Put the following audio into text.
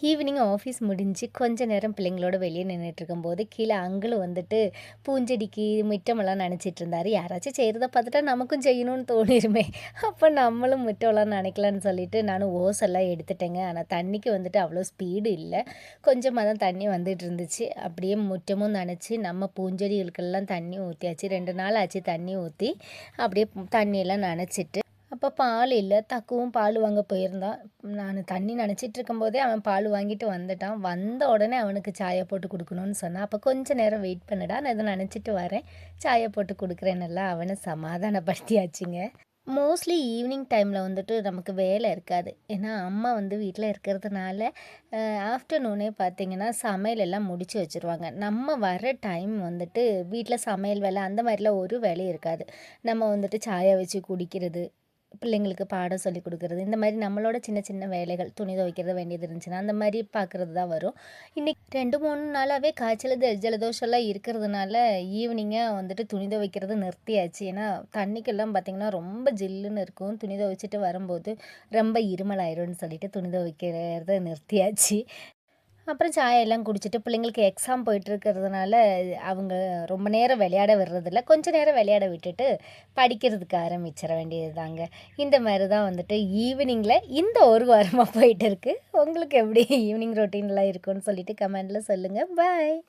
Evening office முடிஞ்சு கொஞ்ச நேரம் பிள்ளைங்களோட வெளியே நின்றுட்டுருக்கும்போது கீழே அங்கிளும் வந்துட்டு பூஞ்செடிக்கு முற்றமெல்லாம் நினச்சிட்டு இருந்தார். யாராச்சும் செய்கிறத பார்த்துட்டா நமக்கும் செய்யணும்னு தோணிருமே, அப்போ நம்மளும் முற்றம்லாம் நினைக்கலான்னு சொல்லிட்டு நானும் ஓசெல்லாம் எடுத்துட்டேங்க. ஆனால் தண்ணிக்கு வந்துட்டு அவ்வளோ ஸ்பீடு இல்லை, கொஞ்சமாக தான் தண்ணி வந்துட்டு இருந்துச்சு. அப்படியே முற்றமும் நனைச்சி நம்ம பூஞ்செடிகளுக்கெல்லாம் தண்ணி ஊற்றியாச்சு. 2 நாள் ஆச்சு தண்ணி ஊற்றி. அப்படியே தண்ணியெல்லாம் நனைச்சிட்டு அப்போ பால் இல்லை, தக்குவும் பால் வாங்க போயிருந்தான். நான் தண்ணி நனைச்சிட்டு இருக்கும்போதே அவன் பால் வாங்கிட்டு வந்துட்டான். வந்த உடனே அவனுக்கு சாயை போட்டு கொடுக்கணும்னு சொன்னான். அப்போ கொஞ்சம் நேரம் வெயிட் பண்ணுடா, நான் இதை நினச்சிட்டு வரேன், சாயை போட்டு கொடுக்குறேன்னெல்லாம் அவனை சமாதானப்படுத்தியாச்சுங்க. மோஸ்ட்லி ஈவினிங் டைமில் வந்துட்டு நமக்கு வேலை இருக்காது. ஏன்னா அம்மா வந்து வீட்டில் இருக்கிறதுனால ஆஃப்டர்நூனே பார்த்திங்கன்னா சமையல் எல்லாம் முடித்து வச்சுருவாங்க. நம்ம வர டைம் வந்துட்டு வீட்டில் சமையல் வேலை அந்த மாதிரிலாம் ஒரு வேலையும் இருக்காது. நம்ம வந்துட்டு சாயை வச்சு குடிக்கிறது, பிள்ளைங்களுக்கு பாடம் சொல்லிக் கொடுக்குறது, இந்த மாதிரி நம்மளோட சின்ன சின்ன வேலைகள், துணி துவைக்கிறது வேண்டியது இருந்துச்சுன்னா அந்த மாதிரி பார்க்குறது தான் வரும். இன்றைக்கி 2-3 நாளாகவே காய்ச்சல் ஜலதோஷம்லாம் இருக்கிறதுனால ஈவினிங்காக வந்துட்டு துணி துவைக்கிறது நிறுத்தியாச்சு. ஏன்னா தண்ணிக்கெல்லாம் பார்த்திங்கன்னா ரொம்ப ஜில்லுன்னு இருக்கும். துணி துவைச்சிட்டு வரும்போது ரொம்ப இருமல் ஆயிரும்னு சொல்லிட்டு துணி துவைக்கிறத நிறுத்தியாச்சு. அப்புறம் சாயெல்லாம் குடிச்சிட்டு பிள்ளைங்களுக்கு எக்ஸாம் போயிட்டுருக்கிறதுனால அவங்க ரொம்ப நேரம் விளையாட விடுறதில்ல. கொஞ்ச நேரம் விளையாட விட்டுட்டு படிக்கிறதுக்கு ஆரம்பிச்சிட வேண்டியது தாங்க. இந்த மாதிரி தான் வந்துட்டு ஈவினிங்கில் இந்த ஒரு வாரமாக போயிட்டு இருக்கு. உங்களுக்கு எப்படி ஈவினிங் ரொட்டீன்லாம் இருக்குன்னு சொல்லிட்டு கமெண்டில் சொல்லுங்கள். பாய்.